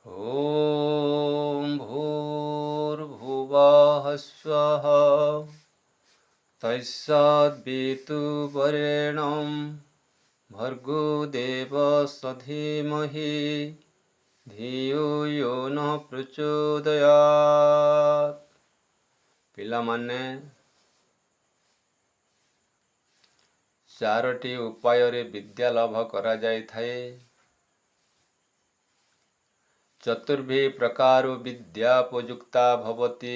ॐ भूर्भुवः स्वः तस्सद्वितुर्वरेण्यं भर्गो देवस्य धीमहि धियो यो न प्रचोदयात्। ପିଲାମାନେ ଚାରୋଟି ଉପାୟରେ ବିଦ୍ୟା ଲାଭ କରାଯାଇଥାଏ। ଚତୁର୍ଭି ପ୍ରକାରୋ ବିଦ୍ୟାପଯୁକ୍ତା ଭବତି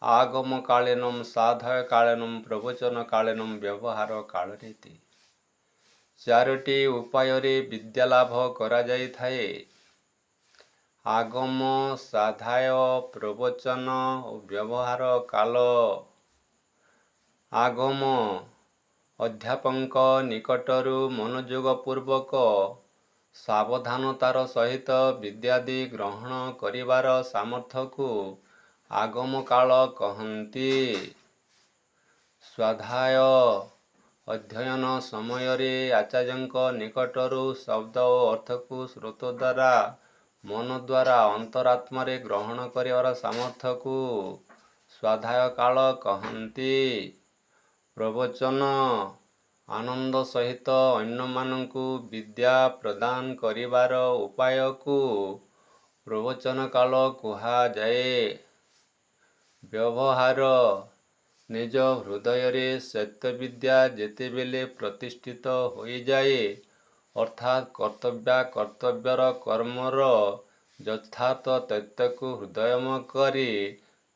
ଆଗମ କାଳେନଂ ସାଧୟ କାଳେନଂ ପ୍ରବଚନ କାଳେନଂ ବ୍ୟବହାର କାଳରେତି। ଚାରୋଟି ଉପାୟରେ ବିଦ୍ୟା ଲାଭ କରାଯାଇଥାଏ। ଆଗମ, ସାଧାୟ, ପ୍ରବଚନ ଓ ବ୍ୟବହାର କାଳ। ଆଗମ ଅଧ୍ୟାପକଙ୍କ ନିକଟରୁ ମନୋଯୋଗ ପୂର୍ବକ ସାବଧାନତାର ସହିତ ବିଦ୍ୟାଦି ଗ୍ରହଣ କରିବାର ସାମର୍ଥ୍ୟକୁ ଆଗମ କାଳ କହନ୍ତି। ସ୍ୱାଧ୍ୟାୟ ଅଧ୍ୟୟନ ସମୟରେ ଆଚାର୍ଯ୍ୟଙ୍କ ନିକଟରୁ ଶବ୍ଦ ଓ ଅର୍ଥକୁ ଶ୍ରୋତ ଦ୍ୱାରା ମନ ଦ୍ୱାରା ଅନ୍ତରାତ୍ମାରେ ଗ୍ରହଣ କରିବାର ସାମର୍ଥ୍ୟକୁ ସ୍ୱାଧ୍ୟାୟ କାଳ କହନ୍ତି। ପ୍ରବଚନ ଆନନ୍ଦ ସହିତ ଅନ୍ୟମାନଙ୍କୁ ବିଦ୍ୟା ପ୍ରଦାନ କରିବାର ଉପାୟକୁ ପ୍ରବଚନ କାଳ କୁହାଯାଏ। ବ୍ୟବହାର ନିଜ ହୃଦୟରେ ସତ୍ୟବିଦ୍ୟା ଯେତେବେଳେ ପ୍ରତିଷ୍ଠିତ ହୋଇଯାଏ, ଅର୍ଥାତ୍ କର୍ତ୍ତବ୍ୟର କର୍ମର ଯଥାର୍ଥ ତତ୍ତ୍ୱକୁ ହୃଦୟଙ୍ଗମ କରି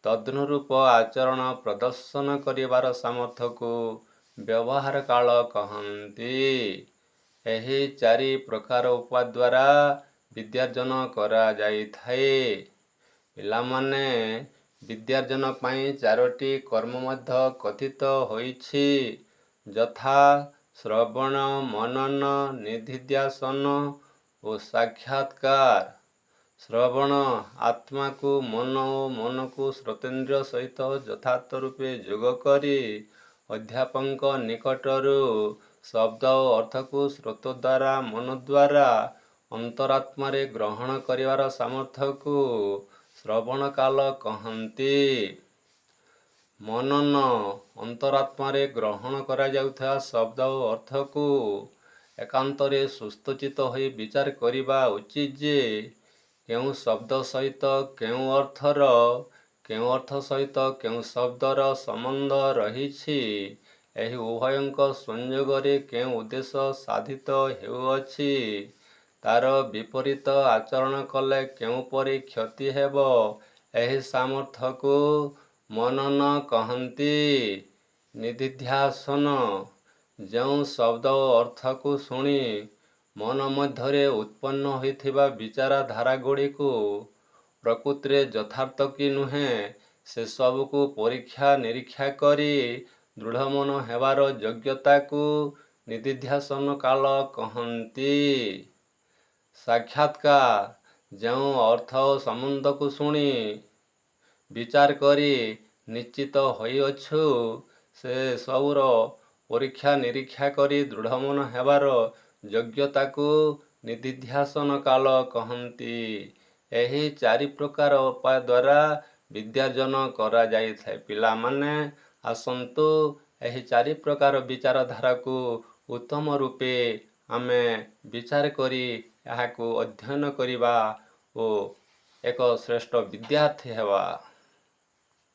ତଦନୁରୂପ ଆଚରଣ ପ୍ରଦର୍ଶନ କରିବାର ସାମର୍ଥ୍ୟକୁ ବ୍ୟବହାର କାଳ କହନ୍ତି। ଏହି ଚାରି ପ୍ରକାର ଉପାୟ ଦ୍ୱାରା ବିଦ୍ୟାର୍ଜନ କରାଯାଇଥାଏ। ପିଲାମାନେ ବିଦ୍ୟାର୍ଜନ ପାଇଁ ଚାରୋଟି କର୍ମ ମଧ୍ୟ କଥିତ ହୋଇଛି, ଯଥା ଶ୍ରବଣ, ମନନ, ନିଧିଧ୍ୟାସନ ଓ ସାକ୍ଷାତ୍କାର। ଶ୍ରବଣ ଆତ୍ମାକୁ ମନ ଓ ମନକୁ ଶ୍ରୋତେନ୍ଦ୍ରିୟ ସହିତ ଯଥାର୍ଥ ରୂପେ ଯୋଗ କରି ଅଧ୍ୟାପକଙ୍କ ନିକଟରୁ ଶବ୍ଦ ଓ ଅର୍ଥକୁ ଶ୍ରୋତ ଦ୍ୱାରା ମନ ଦ୍ୱାରା ଅନ୍ତରାତ୍ମାରେ ଗ୍ରହଣ କରିବାର ସାମର୍ଥ୍ୟକୁ ଶ୍ରବଣ କାଳ କହନ୍ତି। ମନନ ଅନ୍ତରାତ୍ମାରେ ଗ୍ରହଣ କରାଯାଉଥିବା ଶବ୍ଦ ଓ ଅର୍ଥକୁ ଏକାନ୍ତରେ ସୁସ୍ଥଚିତ୍ତ ହୋଇ ବିଚାର କରିବା ଉଚିତ ଯେ କେଉଁ ଶବ୍ଦ ସହିତ କେଉଁ ଅର୍ଥ ସହିତ କେଉଁ ଶବ୍ଦର ସମ୍ବନ୍ଧ ରହିଛି, ଏହି ଉଭୟଙ୍କ ସଂଯୋଗରେ କେଉଁ ଉଦ୍ଦେଶ୍ୟ ସାଧିତ ହେଉଅଛି, ତାର ବିପରୀତ ଆଚରଣ କଲେ କେଉଁପରି କ୍ଷତି ହେବ, ଏହି ସାମର୍ଥ୍ୟକୁ ମନନ କହନ୍ତି। ନିଧିଧ୍ୟାସନ ଯେଉଁ ଶବ୍ଦ ଓ ଅର୍ଥକୁ ଶୁଣି ମନ ମଧ୍ୟରେ ଉତ୍ପନ୍ନ ହୋଇଥିବା ବିଚାରଧାରାଗୁଡ଼ିକୁ ପ୍ରକୃତରେ ଯଥାର୍ଥ କି ନୁହେଁ, ସେସବୁକୁ ପରୀକ୍ଷା ନିରୀକ୍ଷା କରି ଦୃଢ଼ମନ ହେବାର ଯୋଗ୍ୟତାକୁ ନିଧିଧ୍ୟାସନ କାଳ କହନ୍ତି। ସାକ୍ଷାତ୍କାର ଯେଉଁ ଅର୍ଥ ଓ ସମ୍ବନ୍ଧକୁ ଶୁଣି ବିଚାର କରି ନିଶ୍ଚିତ ହୋଇଅଛୁ, ସେ ସବୁର ପରୀକ୍ଷା ନିରୀକ୍ଷା କରି ଦୃଢ଼ମନ ହେବାର ଯୋଗ୍ୟତାକୁ ନିଧିଧ୍ୟାସନ କାଳ କହନ୍ତି। ଏହି ଚାରି ପ୍ରକାର ଉପାୟ ଦ୍ୱାରା ବିଦ୍ୟାର୍ଜନ କରାଯାଇଥାଏ। ପିଲାମାନେ ଆସନ୍ତୁ ଏହି ଚାରି ପ୍ରକାର ବିଚାରଧାରାକୁ ଉତ୍ତମ ରୂପେ ଆମେ ବିଚାର କରି ଏହାକୁ ଅଧ୍ୟୟନ କରିବା ଓ ଏକ ଶ୍ରେଷ୍ଠ ବିଦ୍ୟାର୍ଥୀ ହେବା।